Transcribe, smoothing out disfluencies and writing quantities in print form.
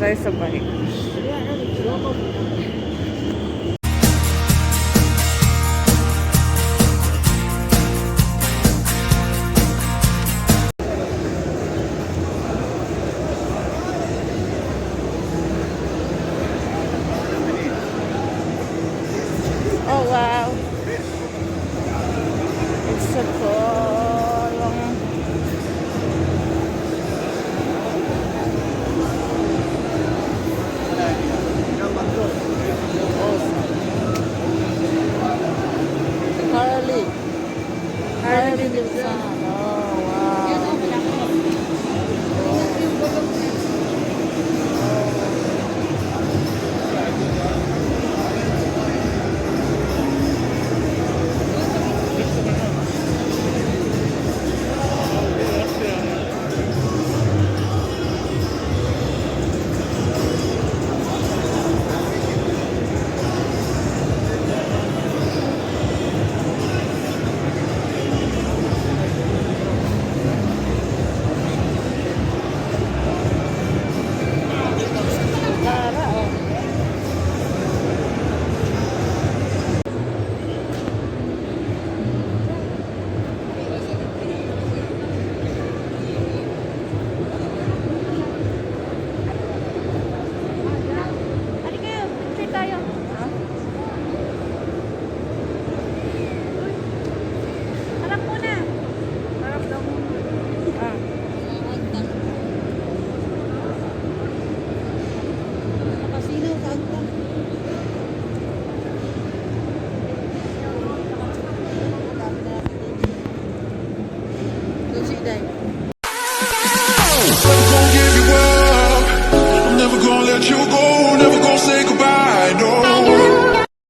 tayo sa bike. Oh wow. It's a long. Harley. Harley Davidson. Oh wow. Tara, oh. Halika kayo, picture tayo. Ha? Harap muna. Harap daw muna. Ah. Nakasino, saan ka? Doon si Day.